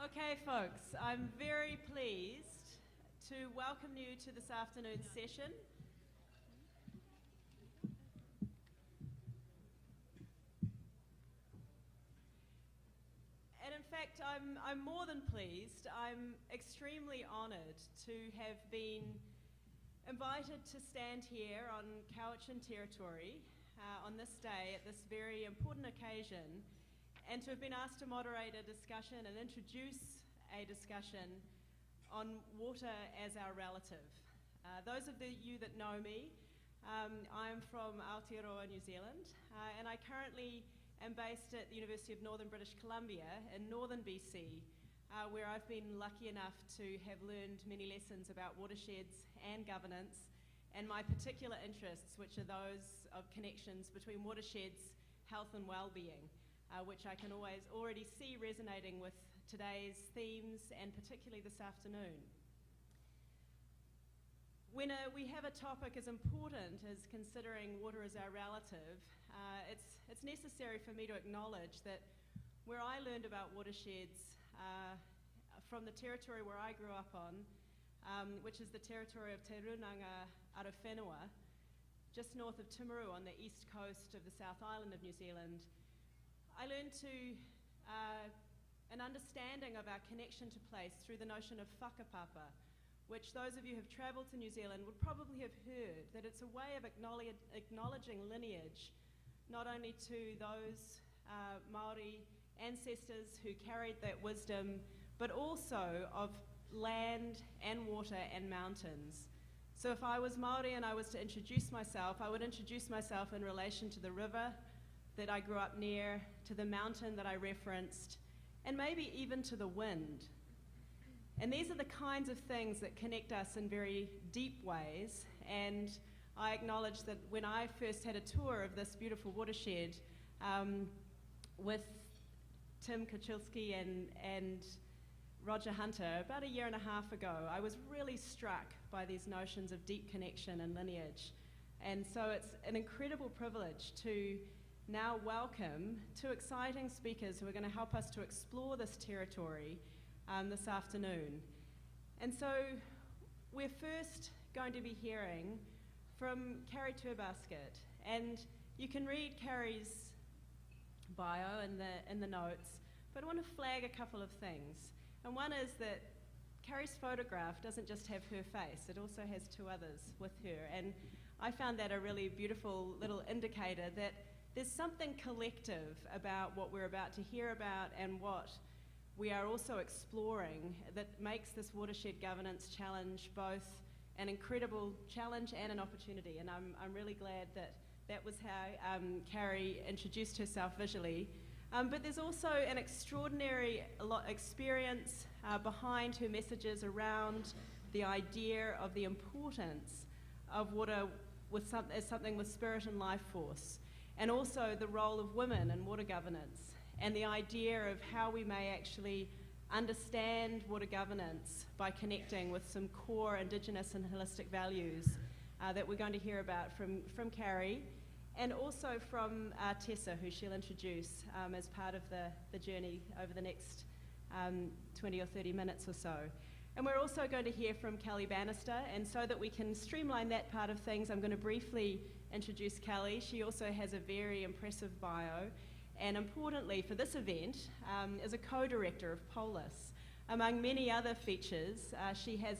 Okay, folks, I'm very pleased to welcome you to this afternoon's session. And in fact, I'm more than pleased. I'm extremely honoured to have been invited to stand here on Cowichan territory on this day at this very important occasion, and to have been asked to moderate a discussion and introduce a discussion on water as our relative. Those of you that know me, I'm from Aotearoa, New Zealand, and I currently am based at the University of Northern British Columbia in northern BC, where I've been lucky enough to have learned many lessons about watersheds and governance, and my particular interests, which are those of connections between watersheds, health and well-being, which I can already see resonating with today's themes and particularly this afternoon. When we have a topic as important as considering water as our relative, it's necessary for me to acknowledge that where I learned about watersheds from the territory where I grew up on, which is the territory of Te Runanga Arowhenua, just north of Timaru on the east coast of the South Island of New Zealand, I learned an understanding of our connection to place through the notion of whakapapa, which those of you who have travelled to New Zealand would probably have heard, that it's a way of acknowledging lineage, not only to those Māori ancestors who carried that wisdom, but also of land and water and mountains. So if I was Māori and I was to introduce myself, I would introduce myself in relation to the river that I grew up near, to the mountain that I referenced, and maybe even to the wind. And these are the kinds of things that connect us in very deep ways, and I acknowledge that when I first had a tour of this beautiful watershed with Tim Kachilski and Roger Hunter about 1.5 years ago, I was really struck by these notions of deep connection and lineage. And so it's an incredible privilege to now welcome two exciting speakers who are going to help us to explore this territory this afternoon. And so we're first going to be hearing from Carrie Terbasket, and you can read Carrie's bio in the notes, but I want to flag a couple of things. And one is that Carrie's photograph doesn't just have her face, it also has two others with her, and I found that a really beautiful little indicator that there's something collective about what we're about to hear about and what we are also exploring that makes this watershed governance challenge both an incredible challenge and an opportunity. And I'm really glad that that was how Carrie introduced herself visually. But there's also an extraordinary experience behind her messages around the idea of the importance of water as something with spirit and life force, and also the role of women in water governance, and the idea of how we may actually understand water governance by connecting with some core indigenous and holistic values that we're going to hear about from Carrie, and also from Tessa, who she'll introduce as part of the journey over the next 20 or 30 minutes or so. And we're also going to hear from Kelly Bannister, and so that we can streamline that part of things, I'm going to briefly introduce Kelly. She also has a very impressive bio, and importantly for this event, is a co-director of POLIS. Among many other features, she has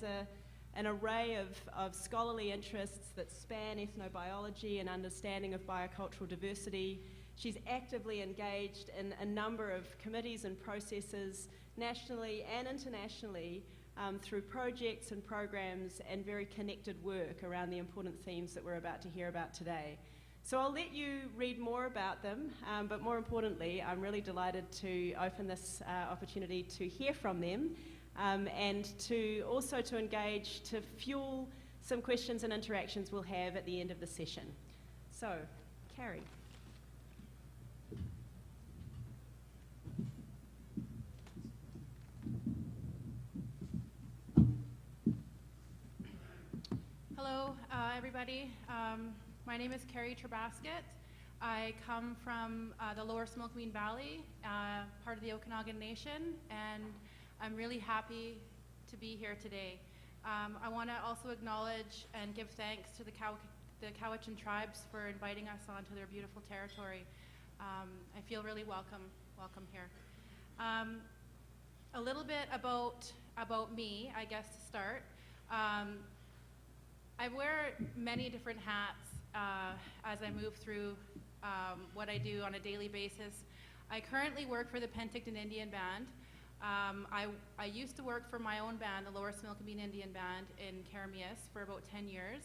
an array of scholarly interests that span ethnobiology and understanding of biocultural diversity. She's actively engaged in a number of committees and processes nationally and internationally through projects and programs and very connected work around the important themes that we're about to hear about today. So I'll let you read more about them, but more importantly, I'm really delighted to open this opportunity to hear from them and to also to engage, to fuel some questions and interactions we'll have at the end of the session. So, Carrie. Hello, everybody. My name is Carrie Terbasket. I come from the lower Similkameen Valley, part of the Okanagan Nation, and I'm really happy to be here today. I want to also acknowledge and give thanks to the Cowichan tribes for inviting us onto their beautiful territory. I feel really welcome here. A little bit about me, I guess, to start. I wear many different hats as I move through what I do on a daily basis. I currently work for the Penticton Indian Band. I used to work for my own band, the Lower Similkameen Indian Band in Caramias, for about 10 years.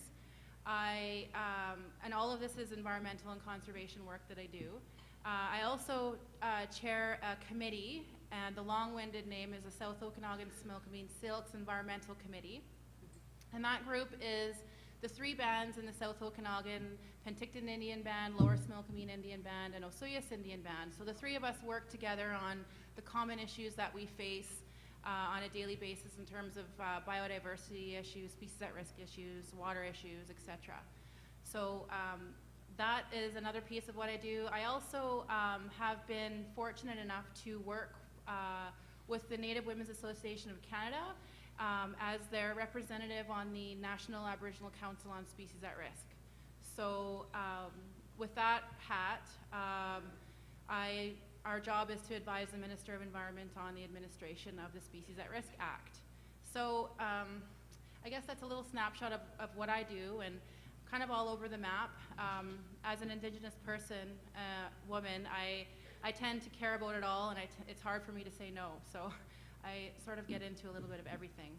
And all of this is environmental and conservation work that I do. I also chair a committee, and the long-winded name is the South Okanagan-Similkameen Syilx Environmental Committee. And that group is the 3 bands in the South Okanagan, Penticton Indian Band, Lower Similkameen Indian Band, and Syilx Indian Band. So the 3 of us work together on the common issues that we face on a daily basis in terms of biodiversity issues, species at risk issues, water issues, etc. So that is another piece of what I do. I also have been fortunate enough to work with the Native Women's Association of Canada as their representative on the National Aboriginal Council on Species at Risk. So with that hat, our job is to advise the Minister of Environment on the administration of the Species at Risk Act. So I guess that's a little snapshot of what I do, and kind of all over the map. As an Indigenous person, woman, I tend to care about it all, and it's hard for me to say no. So I sort of get into a little bit of everything.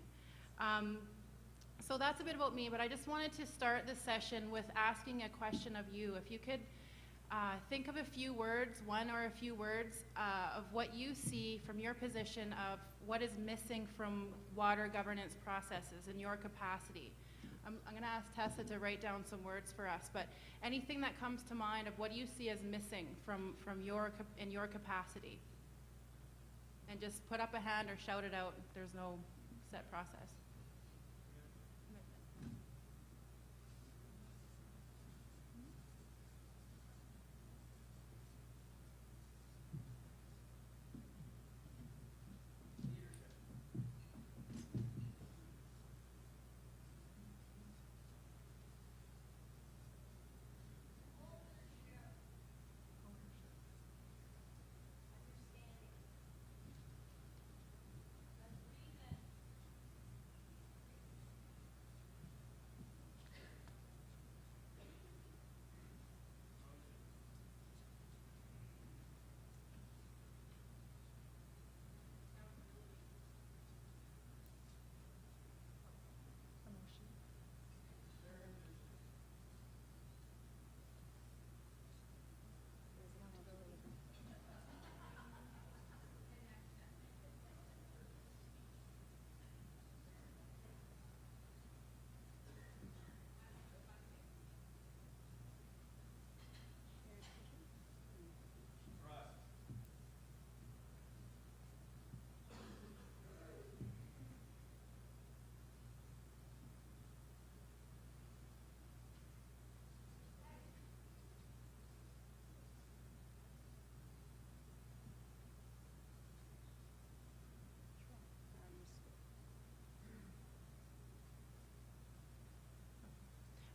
So that's a bit about me, but I just wanted to start this session with asking a question of you. If you could think of a few words, one or a few words, of what you see from your position of what is missing from water governance processes in your capacity. I'm going to ask Tessa to write down some words for us, but anything that comes to mind of what you see as missing in your capacity. And just put up a hand or shout it out. There's no set process.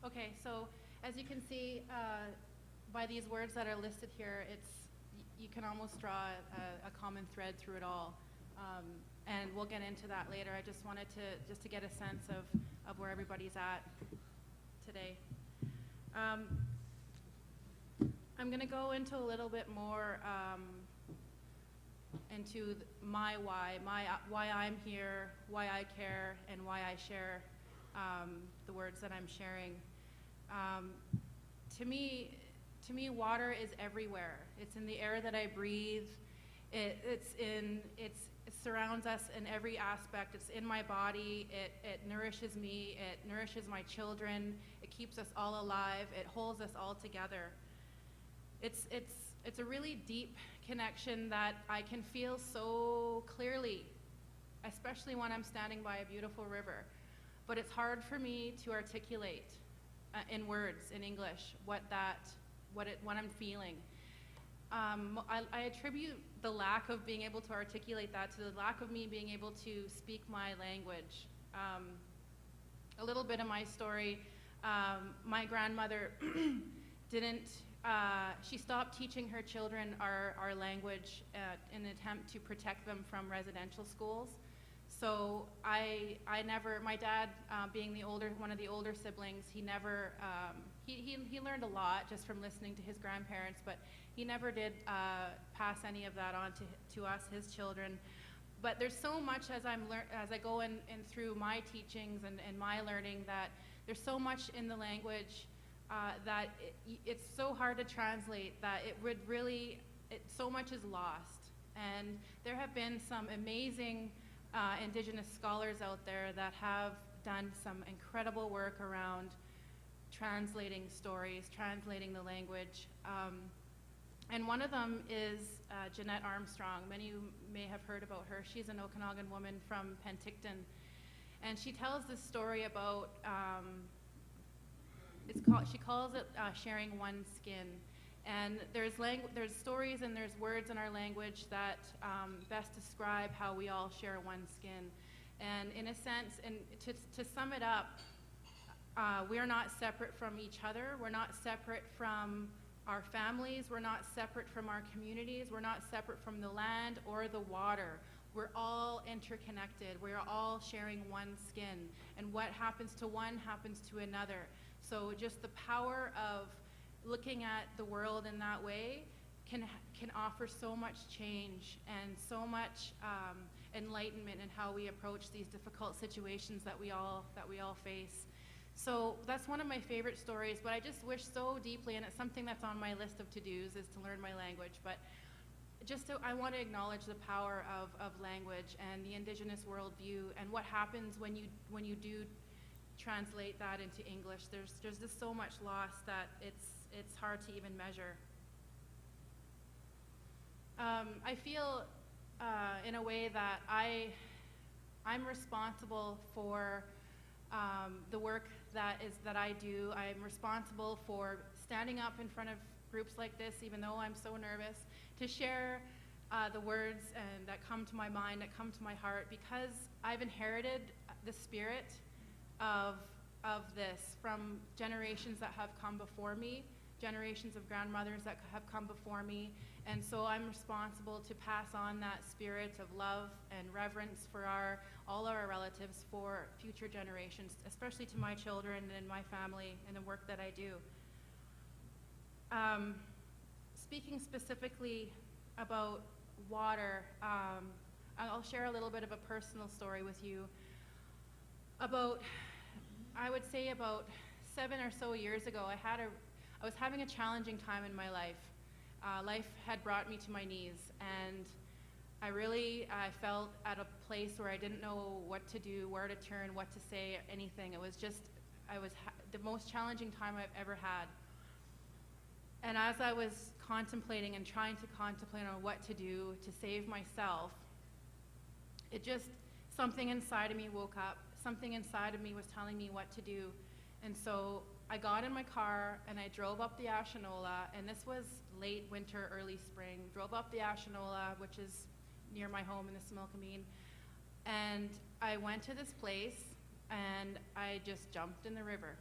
Okay, so as you can see by these words that are listed here, you can almost draw a common thread through it all, and we'll get into that later. I just wanted to get a sense of where everybody's at today. I'm going to go into a little bit more into my why I'm here, why I care, and why I share the words that I'm sharing. To me, water is everywhere. It's in the air that I breathe. It surrounds us in every aspect. It's in my body. It nourishes me. It nourishes my children. It keeps us all alive. It holds us all together. It's a really deep connection that I can feel so clearly, especially when I'm standing by a beautiful river. But it's hard for me to articulate in words, in English, what I'm feeling. I attribute the lack of being able to articulate that, to the lack of me being able to speak my language. A little bit of my story, my grandmother didn't, she stopped teaching her children our language in an attempt to protect them from residential schools. So I never, my dad being one of the older siblings, he never, he learned a lot just from listening to his grandparents, but he never did pass any of that on to us, his children. But there's so much as I go in through my teachings and my learning, that there's so much in the language that it's so hard to translate, that it would really, so much is lost. And there have been some amazing Indigenous scholars out there that have done some incredible work around translating stories, translating the language. And one of them is Jeanette Armstrong. Many of you may have heard about her. She's an Okanagan woman from Penticton. And she tells this story about, she calls it sharing one skin. And there's stories and there's words in our language that best describe how we all share one skin. And in a sense, and to sum it up, we're not separate from each other. We're not separate from our families. We're not separate from our communities. We're not separate from the land or the water. We're all interconnected. We're all sharing one skin. And what happens to one happens to another. So just the power of looking at the world in that way can offer so much change and so much enlightenment in how we approach these difficult situations that we all face. So that's one of my favorite stories, but I just wish so deeply, and it's something that's on my list of to-dos, is to learn my language. But I want to acknowledge the power of language and the Indigenous worldview, and what happens when you do translate that into English. There's just so much loss that it's hard to even measure. I feel in a way that I'm responsible for the work that I do. I'm responsible for standing up in front of groups like this, even though I'm so nervous, to share the words and that come to my mind, that come to my heart, because I've inherited the spirit of this from generations that have come before me, generations of grandmothers that have come before me. And so I'm responsible to pass on that spirit of love and reverence for all our relatives, for future generations, especially to my children and my family and the work that I do. Speaking specifically about water, I'll share a little bit of a personal story with you. I would say about 7 or so years ago, I was having a challenging time in my life. Life had brought me to my knees, and I felt at a place where I didn't know what to do, where to turn, what to say, anything. It was just, the most challenging time I've ever had. And as I was contemplating and trying to contemplate on what to do to save myself, something inside of me woke up. Something inside of me was telling me what to do. And so I got in my car and I drove up the Ashinola, and this was late winter, early spring. Drove up the Ashinola, which is near my home in the Similkameen, and I went to this place and I just jumped in the river.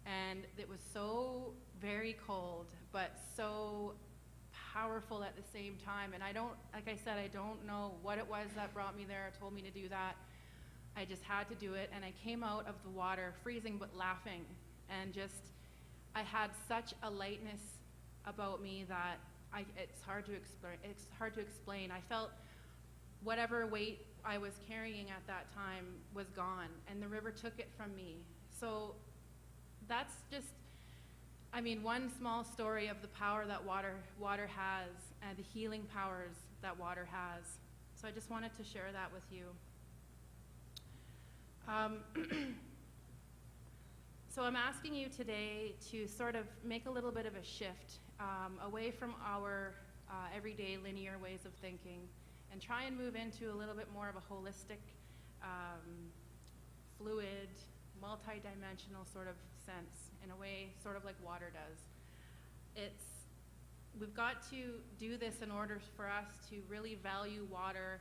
And it was so very cold, but so powerful at the same time. And I don't know what it was that brought me there, told me to do that. I just had to do it, and I came out of the water freezing but laughing, and I had such a lightness about me that it's hard to explain. I felt whatever weight I was carrying at that time was gone, and the river took it from me. So that's just, one small story of the power that water has, and the healing powers that water has. So I just wanted to share that with you. So I'm asking you today to sort of make a little bit of a shift away from our everyday linear ways of thinking, and try and move into a little bit more of a holistic, fluid, multi-dimensional sort of sense, in a way sort of like water does. we've got to do this in order for us to really value water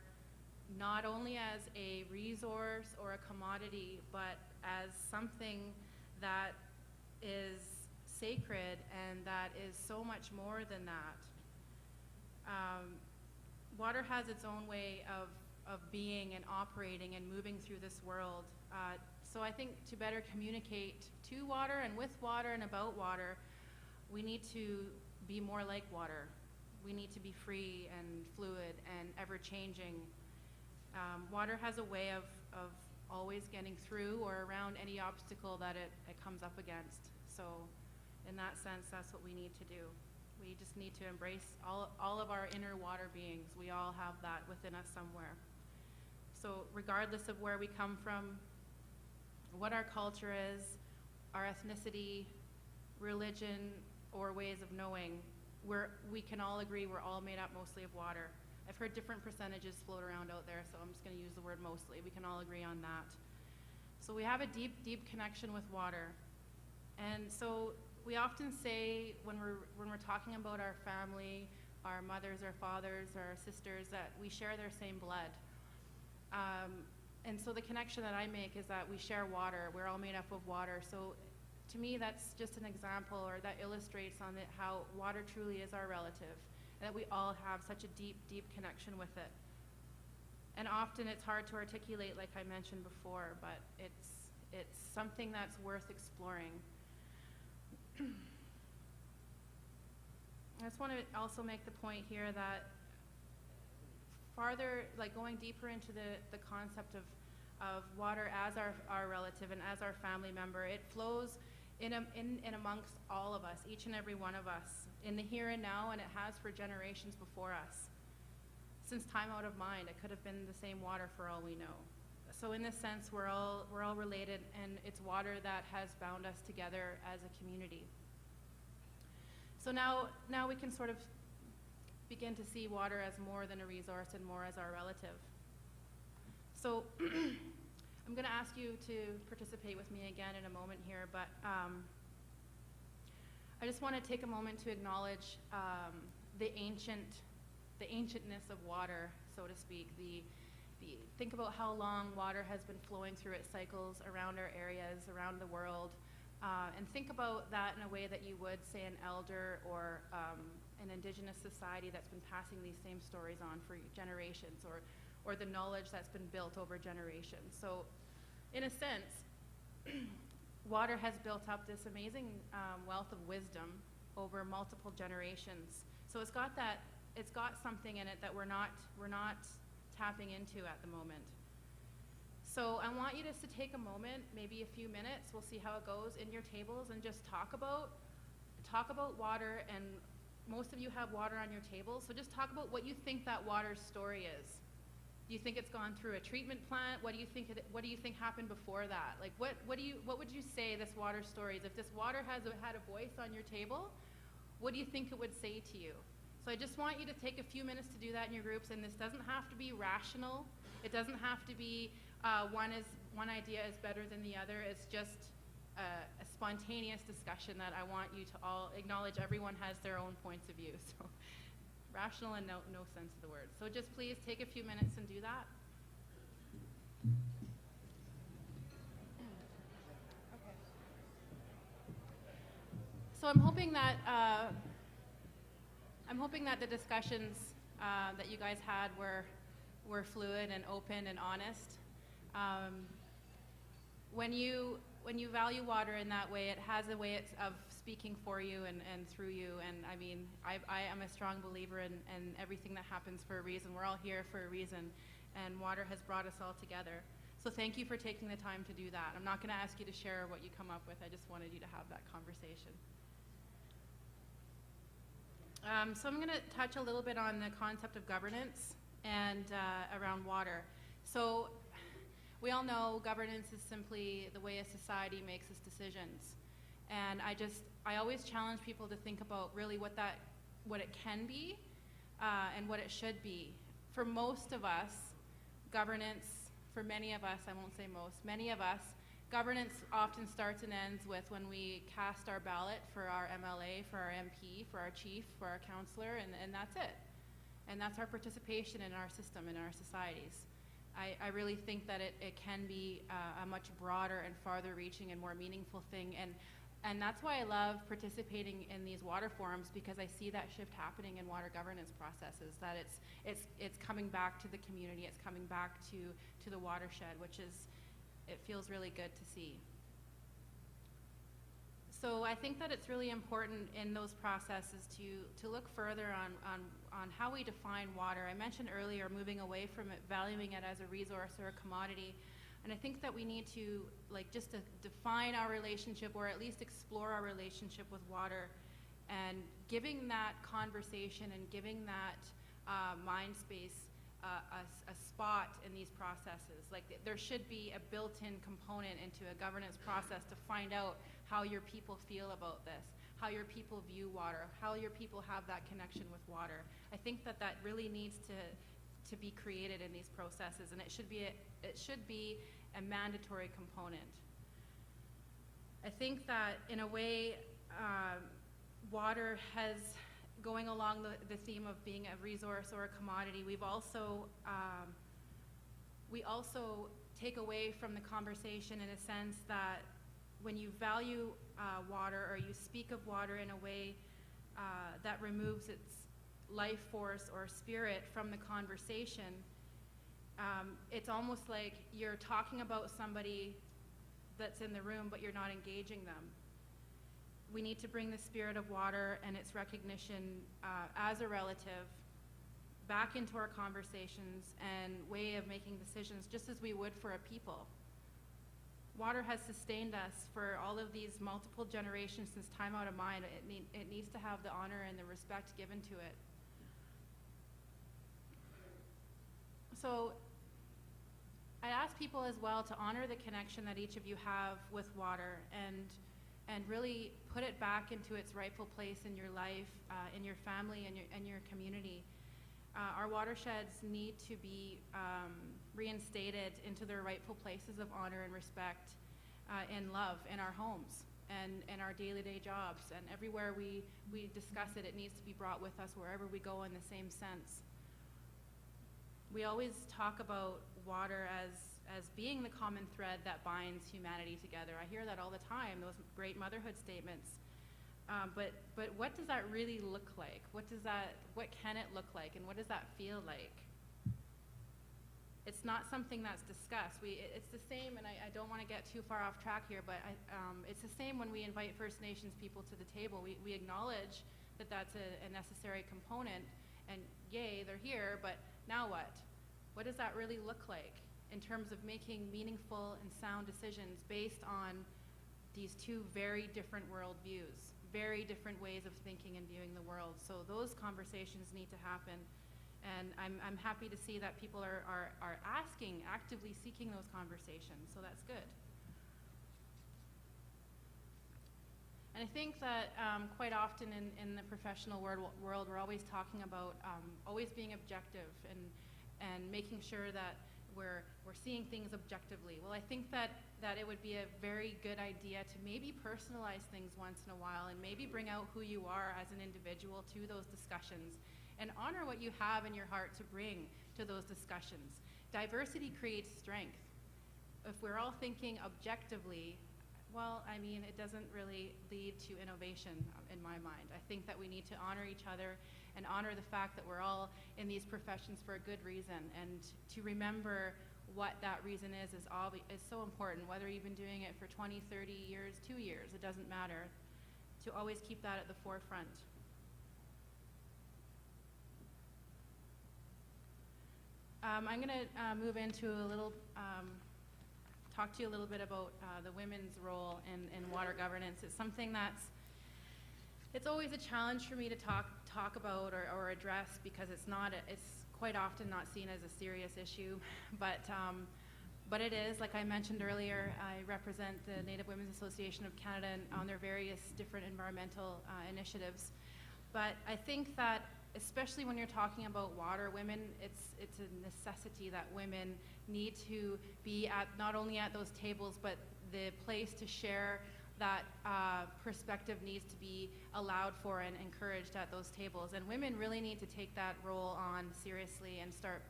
not only as a resource or a commodity, but as something that is sacred and that is so much more than that. Water has its own way of being and operating and moving through this world. So I think to better communicate to water and with water and about water, we need to be more like water. We need to be free and fluid and ever-changing. Water has a way of always getting through or around any obstacle that it comes up against. So in that sense, that's what we need to do. We just need to embrace all of our inner water beings. We all have that within us somewhere. So regardless of where we come from, what our culture is, our ethnicity, religion, or ways of knowing, we can all agree we're all made up mostly of water. I've heard different percentages float around out there, so I'm just going to use the word mostly. We can all agree on that. So we have a deep, deep connection with water. And so we often say when we're talking about our family, our mothers, our fathers, our sisters, that we share their same blood. And so the connection that I make is that we share water. We're all made up of water. So to me, that's just an example, or that illustrates on it how water truly is our relative, and that we all have such a deep, deep connection with it. And often it's hard to articulate, like I mentioned before, but it's something that's worth exploring. I just want to also make the point here that farther, like going deeper into the concept of water as our relative and as our family member, it flows in amongst all of us, each and every one of us, in the here and now, and it has for generations before us. Since time out of mind, it could have been the same water for all we know. So in this sense, we're all related, and it's water that has bound us together as a community. So now we can sort of begin to see water as more than a resource and more as our relative. So I'm going to ask you to participate with me again in a moment here, but I just want to take a moment to acknowledge the ancientness of water, so to speak. Think about how long water has been flowing through its cycles around our areas, around the world, and think about that in a way that you would, say, an elder or an indigenous society that's been passing these same stories on for generations, or the knowledge that's been built over generations. So in a sense, water has built up this amazing wealth of wisdom over multiple generations. So it's got something in it that we're not tapping into at the moment. So I want you just to take a moment, maybe a few minutes, we'll see how it goes, in your tables, and just talk about water. And most of you have water on your tables, so just talk about what you think that water's story is. Do you think it's gone through a treatment plant? What do you think happened before that? Like what would you say this water story is? If this water had a voice on your table, what do you think it would say to you? So I just want you to take a few minutes to do that in your groups, and this doesn't have to be rational. It doesn't have to be one idea is better than the other. It's just a spontaneous discussion that I want you to all acknowledge. Everyone has their own points of view. So rational in no sense of the word. So just please take a few minutes and do that. Okay. So I'm hoping that the discussions that you guys had were fluid and open and honest. When you value water in that way, it has a way of speaking for you and through you. And I mean, I am a strong believer in everything that happens for a reason. We're all here for a reason, and water has brought us all together. So thank you for taking the time to do that. I'm not going to ask you to share what you come up with. I just wanted you to have that conversation. So I'm going to touch a little bit on the concept of governance and around water. So we all know governance is simply the way a society makes its decisions. And I always challenge people to think about really what it can be and what it should be. For most of us, governance, for many of us, I won't say most, many of us Governance often starts and ends with when we cast our ballot for our MLA, for our MP, for our chief, for our councillor, and that's it. And that's our participation in our system, in our societies. I really think that it can be a much broader and farther reaching and more meaningful thing. And that's why I love participating in these water forums, because I see that shift happening in water governance processes, that it's coming back to the community, it's coming back to the watershed, which is, it feels really good to see. So I think that it's really important in those processes to look further on how we define water. I mentioned earlier moving away from it, valuing it as a resource or a commodity. And I think that we need to, like, just to define our relationship, or at least explore our relationship with water, and giving that conversation and giving that mind space a spot in these processes. Like, there should be a built-in component into a governance process to find out how your people feel about this, how your people view water, how your people have that connection with water. I think that that really needs to be created in these processes, and it should be a mandatory component. I think that in a way, water has, going along the theme of being a resource or a commodity, we also take away from the conversation in a sense that when you value water, or you speak of water in a way that removes its life force or spirit from the conversation, it's almost like you're talking about somebody that's in the room, but you're not engaging them. We need to bring the spirit of water and its recognition as a relative back into our conversations and way of making decisions, just as we would for a people. Water has sustained us for all of these multiple generations since time out of mind. It needs to have the honor and the respect given to it. So I ask people as well to honor the connection that each of you have with water, and really put it back into its rightful place in your life, in your family, and your community. Our watersheds need to be reinstated into their rightful places of honor and respect, and love in our homes and our day-to-day jobs, and everywhere we discuss it, it needs to be brought with us wherever we go in the same sense. We always talk about water as being the common thread that binds humanity together. I hear that all the time, those great motherhood statements. But what does that really look like? What can it look like, and what does that feel like? It's not something that's discussed. It's the same, and I don't want to get too far off track here, but it's the same when we invite First Nations people to the table. We acknowledge that that's a necessary component, and yay, they're here, but now what? What does that really look like in terms of making meaningful and sound decisions based on these two very different worldviews, very different ways of thinking and viewing the world? So those conversations need to happen, and I'm happy to see that people are asking, actively seeking those conversations, so that's good. And I think that quite often in the professional world, we're always talking about always being objective and making sure that we're seeing things objectively. Well, I think that it would be a very good idea to maybe personalize things once in a while, and maybe bring out who you are as an individual to those discussions, and honor what you have in your heart to bring to those discussions. Diversity creates strength. If we're all thinking objectively, well, I mean, it doesn't really lead to innovation in my mind. I think that we need to honor each other and honor the fact that we're all in these professions for a good reason, and to remember what that reason is so important, whether you've been doing it for 20, 30 years, 2 years, it doesn't matter, to always keep that at the forefront. I'm going to move into a little, talk to you a little bit about the women's role in water governance. It's something it's always a challenge for me to talk about or address, because it's quite often not seen as a serious issue, but it is. Like I mentioned earlier, I represent the Native Women's Association of Canada on their various different environmental initiatives. But I think that especially when you're talking about water, women, it's a necessity that women need to be at, not only at those tables, but the place to share that perspective needs to be allowed for and encouraged at those tables. And women really need to take that role on seriously and start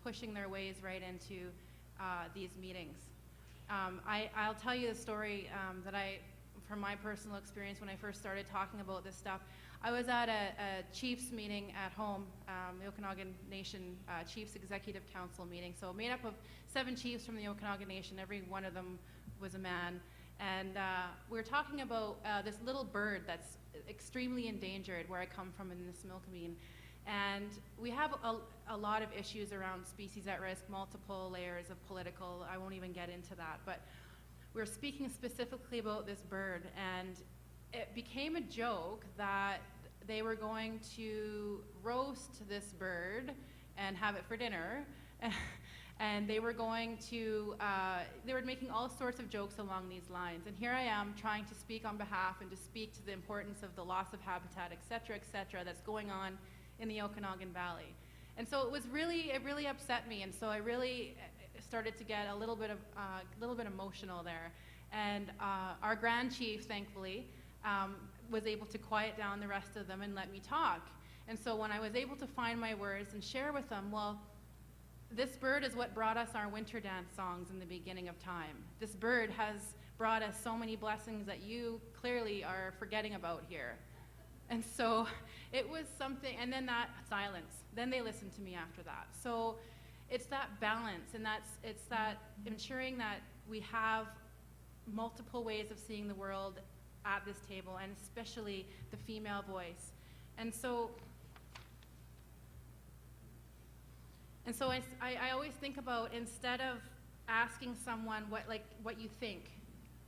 pushing their ways right into these meetings. I'll tell you a story from my personal experience when I first started talking about this stuff. I was at a Chiefs meeting at home, the Okanagan Nation Chiefs Executive Council meeting. So made up of 7 chiefs from the Okanagan Nation. Every one of them was a man. And we were talking about this little bird that's extremely endangered where I come from in the Similkameen. And we have a lot of issues around species at risk, multiple layers of political. I won't even get into that. But we're speaking specifically about this bird. And it became a joke that they were going to roast this bird and have it for dinner. And they were going to, they were making all sorts of jokes along these lines. And here I am trying to speak on behalf and to speak to the importance of the loss of habitat, et cetera, that's going on in the Okanagan Valley. And so it really upset me. And so I really started to get a little bit emotional there. And our Grand Chief, thankfully, was able to quiet down the rest of them and let me talk. And so when I was able to find my words and share with them, well, this bird is what brought us our winter dance songs in the beginning of time. This bird has brought us so many blessings that you clearly are forgetting about here. And so it was something, and then that silence. Then they listened to me after that. So it's that balance, and it's that ensuring that we have multiple ways of seeing the world at this table, and especially the female voice. And so I always think about, instead of asking someone what you think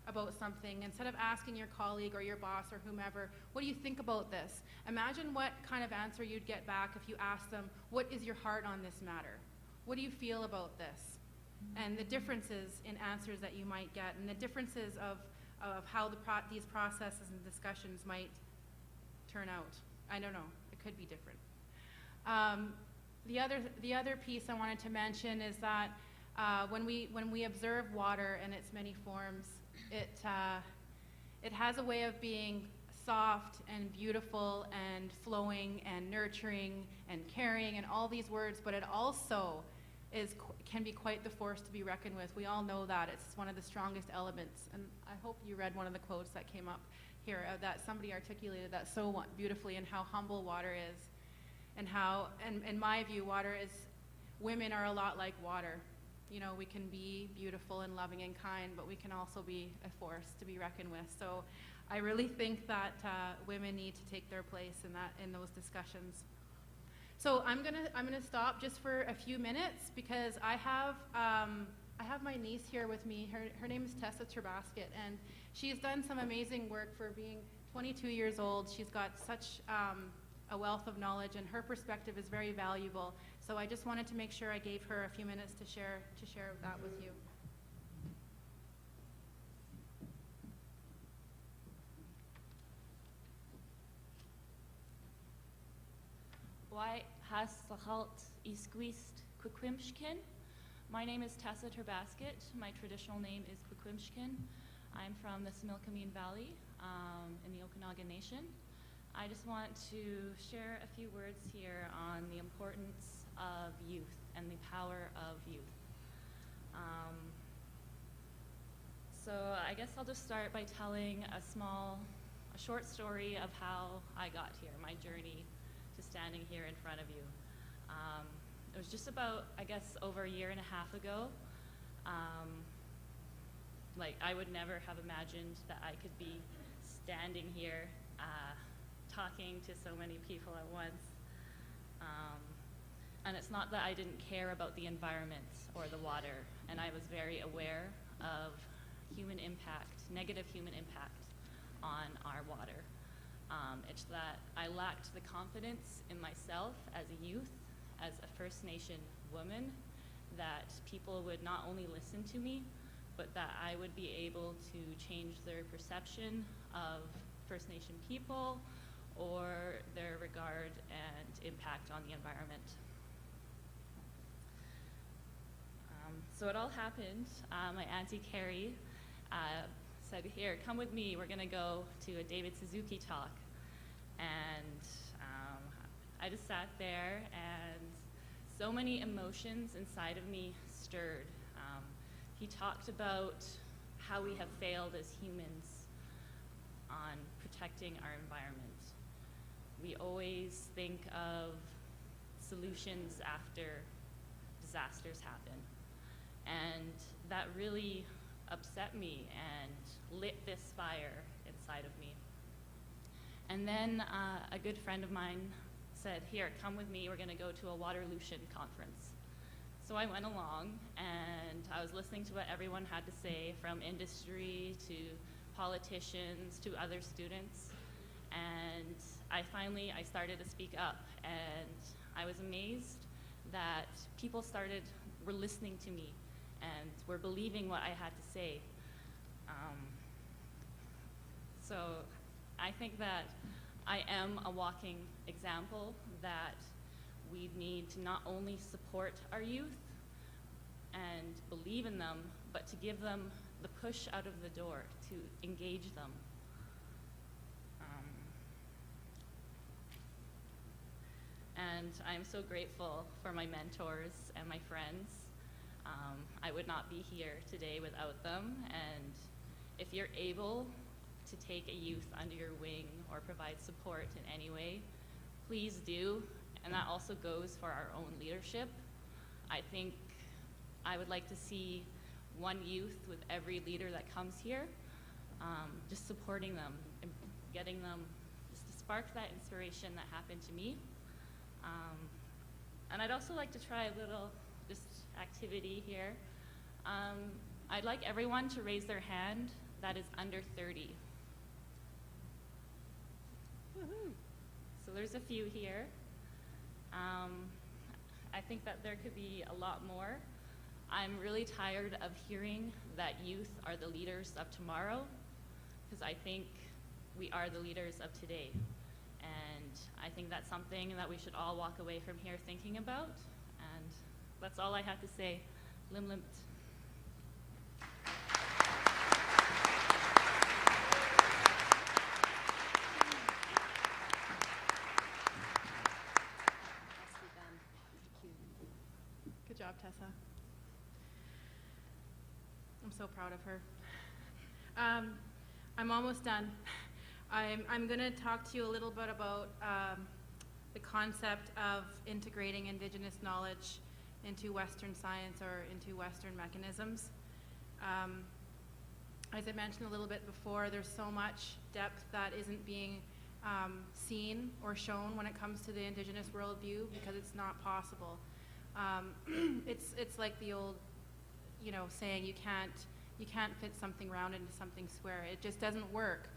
about something, instead of asking your colleague or your boss or whomever, what do you think about this? Imagine what kind of answer you'd get back if you asked them, what is your heart on this matter? What do you feel about this? And the differences in answers that you might get, and the differences of how these processes and discussions might turn out. I don't know, it could be different. The other piece I wanted to mention is that when we observe water in its many forms, it has a way of being soft and beautiful and flowing and nurturing and caring and all these words, but it also can be quite the force to be reckoned with. We all know that. It's one of the strongest elements. And I hope you read one of the quotes that came up here, that somebody articulated that so beautifully, and how humble water is. And how, and in my view, women are a lot like water. You know, we can be beautiful and loving and kind, but we can also be a force to be reckoned with. So I really think that women need to take their place in those discussions. So I'm gonna stop just for a few minutes, because I have my niece here with me. Her name is Tessa Terbasket, and she's done some amazing work for being 22 years old. She's got such a wealth of knowledge, and her perspective is very valuable. So I just wanted to make sure I gave her a few minutes to share that with you. Why has halt isquist Quiquimshkin? My name is Tessa Terbasket. My traditional name is Quiquimshkin. I'm from the Similkameen Valley in the Okanagan Nation. I just want to share a few words here on the importance of youth and the power of youth. So I guess I'll just start by telling a short story of how I got here, my journey to standing here in front of you. It was just about, I guess, over a year and a half ago. I would never have imagined that I could be standing here talking to so many people at once. And it's not that I didn't care about the environment or the water, and I was very aware of human impact, negative human impact on our water. It's that I lacked the confidence in myself as a youth, as a First Nation woman, that people would not only listen to me, but that I would be able to change their perception of First Nation people or their regard and impact on the environment. So it all happened. My auntie Carrie said, here, come with me. We're going to go to a David Suzuki talk. And I just sat there, and so many emotions inside of me stirred. He talked about how we have failed as humans on protecting our environment. We always think of solutions after disasters happen. And that really upset me and lit this fire inside of me. And then a good friend of mine said, here, come with me, we're gonna go to a Waterlution conference. So I went along, and I was listening to what everyone had to say, from industry to politicians to other students. And I started to speak up, and I was amazed that people were listening to me and were believing what I had to say. So I think that I am a walking example that we need to not only support our youth and believe in them, but to give them the push out of the door, to engage them. And I'm so grateful for my mentors and my friends. I would not be here today without them, and if you're able to take a youth under your wing or provide support in any way, please do. And that also goes for our own leadership. I think I would like to see one youth with every leader that comes here, just supporting them and getting them just to spark that inspiration that happened to me. And I'd also like to try a little just activity here. I'd like everyone to raise their hand that is under 30. Woohoo. So there's a few here. I think that there could be a lot more. I'm really tired of hearing that youth are the leaders of tomorrow, because I think we are the leaders of today. And I think that's something that we should all walk away from here thinking about. And that's all I have to say. Lim Limt. Good job, Tessa. I'm so proud of her. I'm almost done. I'm going to talk to you a little bit about the concept of integrating Indigenous knowledge into Western science or into Western mechanisms. As I mentioned a little bit before, there's so much depth that isn't being seen or shown when it comes to the Indigenous worldview, because it's not possible. It's like the old, saying you can't fit something round into something square. It just doesn't work.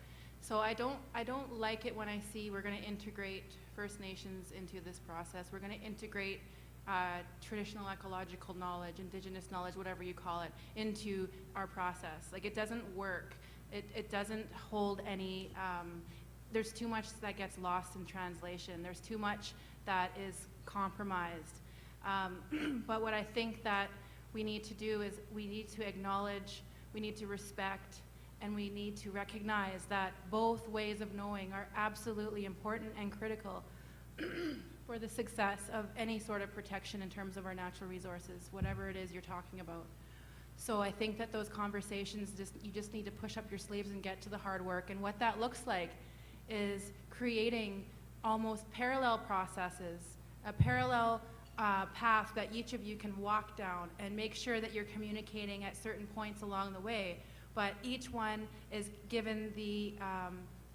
So I don't like it when I see we're going to integrate First Nations into this process. We're going to integrate traditional ecological knowledge, Indigenous knowledge, whatever you call it, into our process. Like, it doesn't work. It doesn't hold any. There's too much that gets lost in translation. There's too much that is compromised. But what I think that we need to do is we need to acknowledge, we need to respect, and we need to recognize that both ways of knowing are absolutely important and critical for the success of any sort of protection in terms of our natural resources, whatever it is you're talking about. So I think that those conversations, you just need to push up your sleeves and get to the hard work. And what that looks like is creating almost parallel processes, a parallel path that each of you can walk down, and make sure that you're communicating at certain points along the way. But each one is given the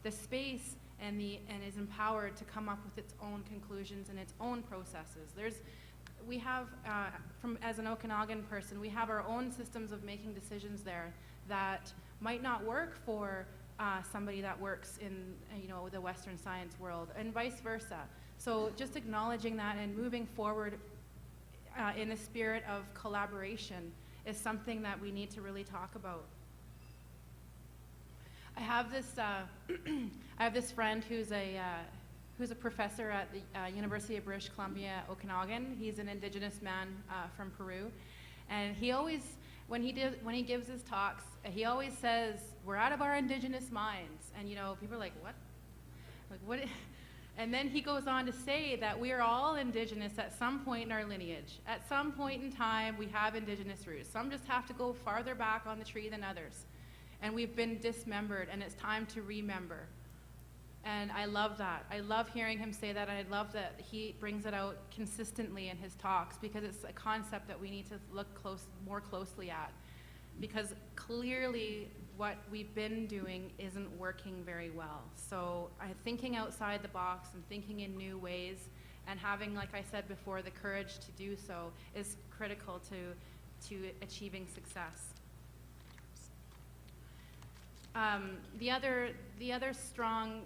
space and is empowered to come up with its own conclusions and its own processes. We have, as an Okanagan person, we have our own systems of making decisions there that might not work for somebody that works in the Western science world, and vice versa. So just acknowledging that and moving forward in the spirit of collaboration is something that we need to really talk about. I have this friend who's who's a professor at the University of British Columbia, Okanagan. He's an indigenous man from Peru. And he always, when he gives his talks, he always says, we're out of our indigenous minds. And you know, people are like, what? Like, what? And then he goes on to say that we are all indigenous at some point in our lineage. At some point in time, we have indigenous roots. Some just have to go farther back on the tree than others. And we've been dismembered, and it's time to remember. And I love that. I love hearing him say that, and I love that he brings it out consistently in his talks, because it's a concept that we need to look more closely at. Because clearly what we've been doing isn't working very well. So thinking outside the box and thinking in new ways and having, like I said before, the courage to do so is critical to achieving success. The other strong,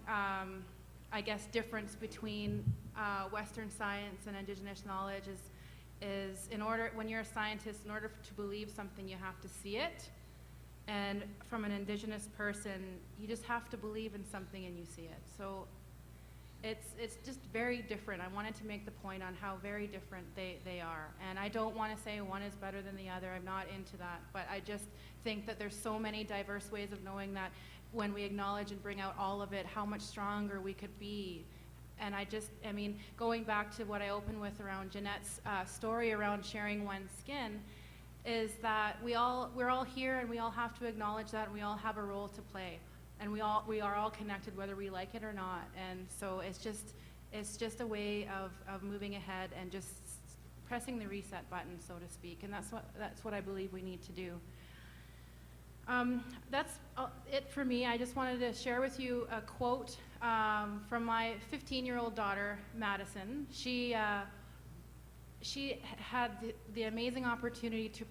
I guess, difference between Western science and indigenous knowledge is when you're a scientist, in order to believe something, you have to see it. And from an indigenous person, you just have to believe in something and you see it. So it's just very different. I wanted to make the point on how very different they are. And I don't want to say one is better than the other. I'm not into that. But I just think that there's so many diverse ways of knowing that when we acknowledge and bring out all of it, how much stronger we could be. And I mean, going back to what I opened with around Jeanette's story around sharing one's skin, is that we're all here, and we all have to acknowledge that, and we all have a role to play, and we are all connected whether we like it or not. And so it's just a way of moving ahead and just pressing the reset button, so to speak. And that's what I believe we need to do. That's it for me. I just wanted to share with you a quote from my 15-year-old daughter, Madison. She had the amazing opportunity to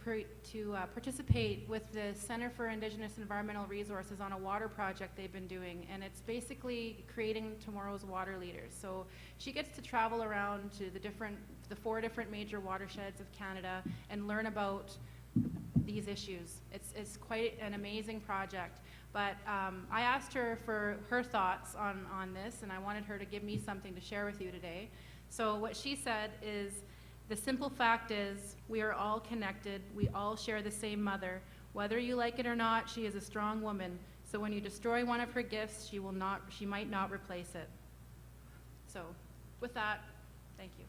participate with the Center for Indigenous Environmental Resources on a water project they've been doing, and it's basically creating tomorrow's water leaders. So she gets to travel around to the 4 different major watersheds of Canada and learn about these issues. It's quite an amazing project. But I asked her for her thoughts on this, and I wanted her to give me something to share with you today. So what she said is, the simple fact is, we are all connected. We all share the same mother. Whether you like it or not, she is a strong woman. So when you destroy one of her gifts, she might not replace it. So with that, thank you.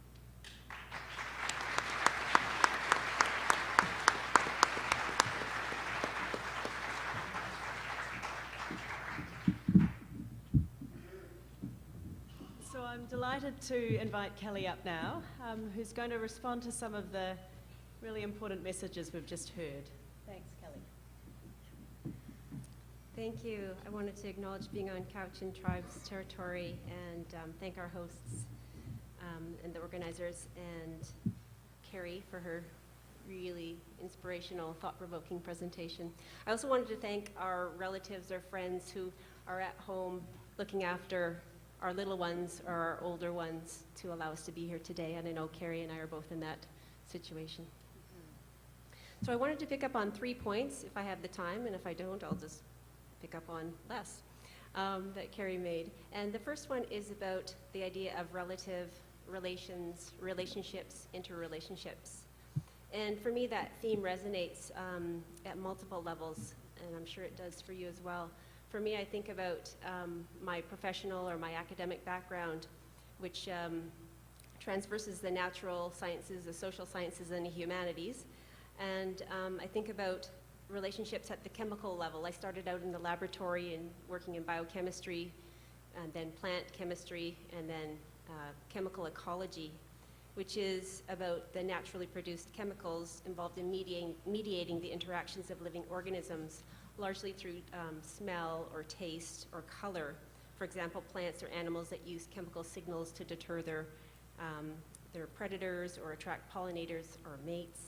So I'm delighted to invite Kelly up now, who's going to respond to some of the really important messages we've just heard. Thanks, Kelly. Thank you. I wanted to acknowledge being on Cowichan Tribe's territory and thank our hosts and the organizers, and Carrie for her really inspirational, thought-provoking presentation. I also wanted to thank our relatives or friends who are at home looking after our little ones or our older ones to allow us to be here today. And I know Carrie and I are both in that situation. So I wanted to pick up on 3 points if I have the time, and if I don't, I'll just pick up on less that Carrie made. And the first one is about the idea of relative relations, relationships, interrelationships. And for me, that theme resonates at multiple levels, and I'm sure it does for you as well. For me, I think about my professional or my academic background, which transverses the natural sciences, the social sciences, and the humanities. And I think about relationships at the chemical level. I started out in the laboratory and working in biochemistry, and then plant chemistry, and then chemical ecology, which is about the naturally produced chemicals involved in mediating the interactions of living organisms, largely through smell or taste or color. For example, plants or animals that use chemical signals to deter their predators or attract pollinators or mates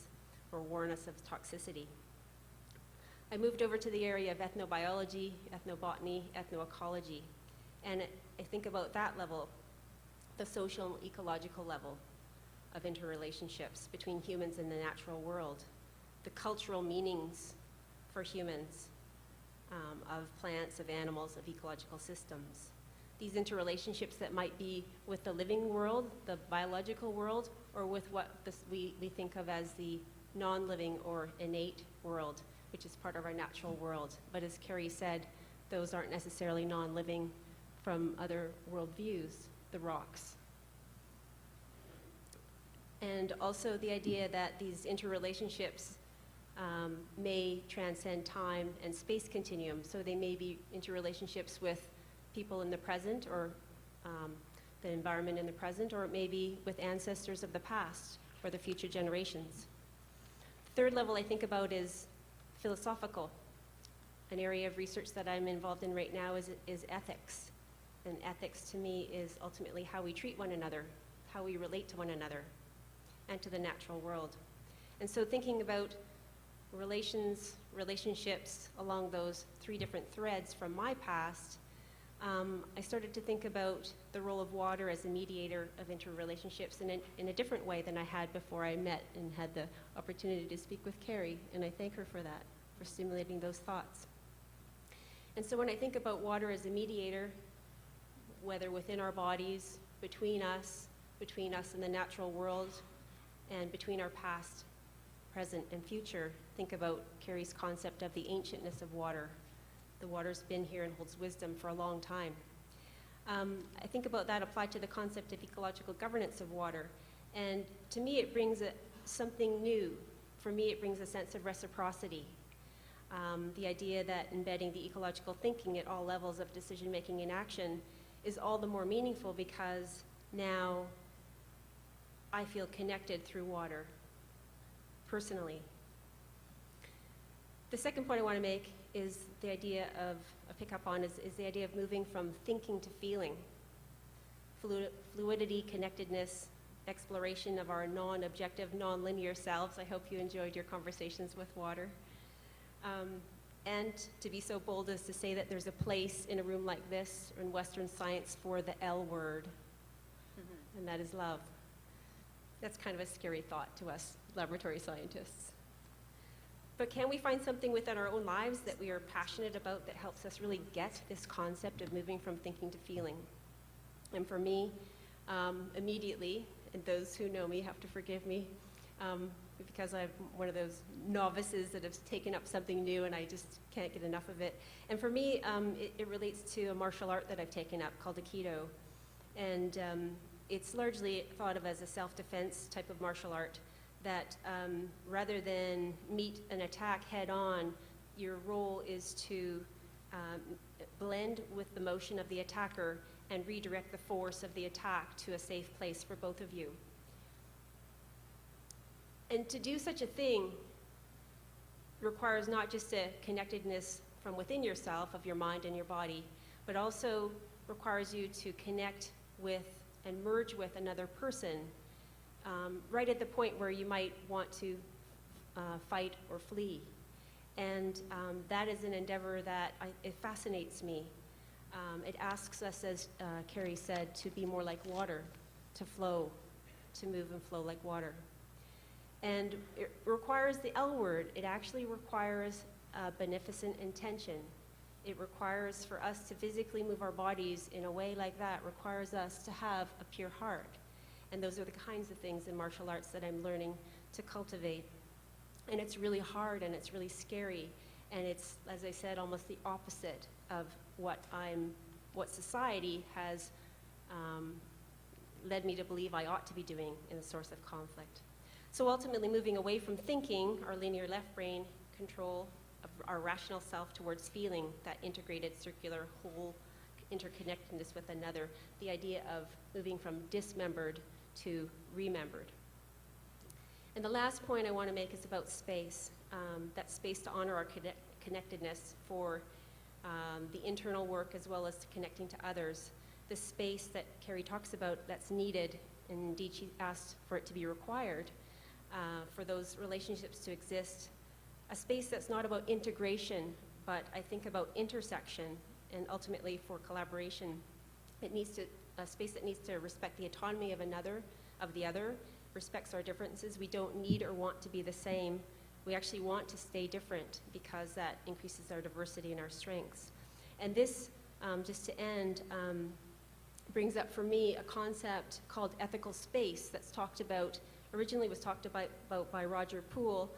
or warn us of toxicity. I moved over to the area of ethnobiology, ethnobotany, ethnoecology, and I think about that level, the social and ecological level of interrelationships between humans and the natural world, the cultural meanings for humans of plants, of animals, of ecological systems, these interrelationships that might be with the living world, the biological world, or with what we think of as the non-living or innate world, which is part of our natural world. But as Carrie said, those aren't necessarily non-living from other worldviews, the rocks. And also the idea that these interrelationships may transcend time and space continuum. So they may be interrelationships with people in the present, or the environment in the present, or it may be with ancestors of the past or the future generations. The third level I think about is philosophical. An area of research that I'm involved in right now is ethics. And ethics to me is ultimately how we treat one another, how we relate to one another, and to the natural world. And so thinking about relationships along those three different threads from my past, I started to think about the role of water as a mediator of interrelationships in a different way than I had before I met and had the opportunity to speak with Carrie, and I thank her for that, for stimulating those thoughts. And so when I think about water as a mediator, whether within our bodies, between us and the natural world, and between our past, present, and future, think about Carrie's concept of the ancientness of water. The water's been here and holds wisdom for a long time. I think about that applied to the concept of ecological governance of water. And to me, it brings something new. For me, it brings a sense of reciprocity. The idea that embedding the ecological thinking at all levels of decision-making and action is all the more meaningful because now I feel connected through water, personally. The second point I want to make is the idea of, pick up on, is the idea of moving from thinking to feeling. Fluidity, connectedness, exploration of our non-objective, non-linear selves. I hope you enjoyed your conversations with water. And to be so bold as to say that there's a place in a room like this in Western science for the L word, and that is love. That's kind of a scary thought to us laboratory scientists. But can we find something within our own lives that we are passionate about that helps us really get this concept of moving from thinking to feeling? And for me, immediately, and those who know me have to forgive me, because I'm one of those novices that have taken up something new and I just can't get enough of it. And for me, it relates to a martial art that I've taken up called Aikido. And it's largely thought of as a self-defense type of martial art that rather than meet an attack head on, your role is to blend with the motion of the attacker and redirect the force of the attack to a safe place for both of you. And to do such a thing requires not just a connectedness from within yourself, of your mind and your body, but also requires you to connect with and merge with another person, right at the point where you might want to fight or flee. And that is an endeavor that it fascinates me. It asks us, as Carrie said, to be more like water, to flow, to move and flow like water. And it requires the L word. It actually requires a beneficent intention. It requires for us to physically move our bodies in a way like that, requires us to have a pure heart. And those are the kinds of things in martial arts that I'm learning to cultivate. And it's really hard and it's really scary. And it's, as I said, almost the opposite of what society has led me to believe I ought to be doing in the source of conflict. So ultimately moving away from thinking, our linear left brain, control of our rational self towards feeling, that integrated circular whole interconnectedness with another, the idea of moving from dismembered to remembered. And the last point I want to make is about space, that space to honor our connectedness for the internal work as well as to connecting to others. The space that Carrie talks about that's needed, and indeed she asked for it to be required, for those relationships to exist. A space that's not about integration, but I think about intersection and ultimately for collaboration. It needs to, a space that needs to respect the autonomy of the other, respects our differences. We don't need or want to be the same. We actually want to stay different because that increases our diversity and our strengths. And this, just to end, brings up for me a concept called ethical space that's originally was talked about by Roger Poole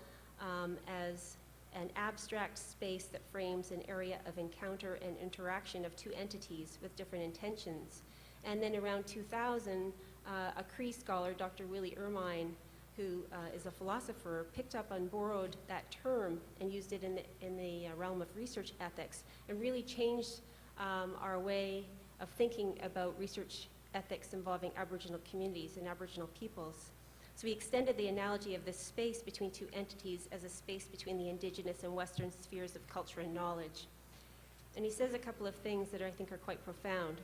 as an abstract space that frames an area of encounter and interaction of two entities with different intentions. And then around 2000, a Cree scholar, Dr. Willie Ermine, who is a philosopher, picked up and borrowed that term and used it in the realm of research ethics, and really changed our way of thinking about research ethics involving Aboriginal communities and Aboriginal peoples. So we extended the analogy of this space between two entities as a space between the Indigenous and Western spheres of culture and knowledge. And he says a couple of things that I think are quite profound.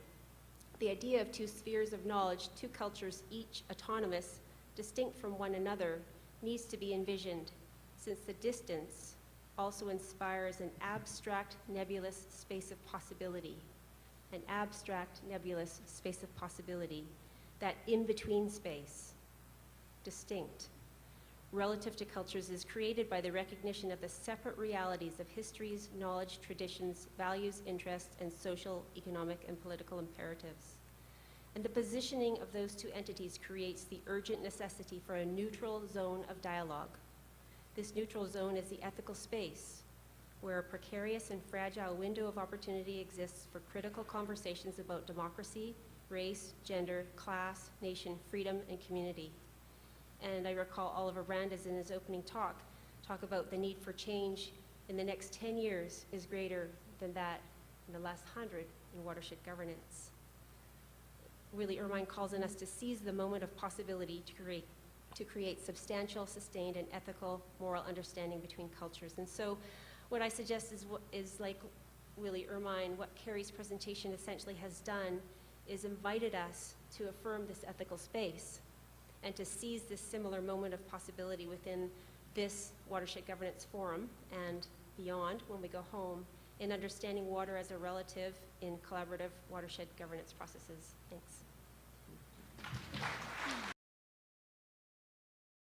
The idea of two spheres of knowledge, two cultures, each autonomous, distinct from one another, needs to be envisioned, since the distance also inspires an abstract, nebulous space of possibility. An abstract, nebulous space of possibility, that in-between space, distinct, relative to cultures, is created by the recognition of the separate realities of histories, knowledge, traditions, values, interests, and social, economic, and political imperatives. And the positioning of those two entities creates the urgent necessity for a neutral zone of dialogue. This neutral zone is the ethical space, where a precarious and fragile window of opportunity exists for critical conversations about democracy, race, gender, class, nation, freedom, and community. And I recall Oliver Brandes in his opening talk about the need for change in the next 10 years is greater than that in the last 100 in watershed governance. Willie Ermine calls on us to seize the moment of possibility to create substantial, sustained, and ethical, moral understanding between cultures. And so what I suggest is like Willie Ermine, what Carrie's presentation essentially has done is invited us to affirm this ethical space and to seize this similar moment of possibility within this Watershed Governance Forum and beyond when we go home in understanding water as a relative in collaborative watershed governance processes. Thanks.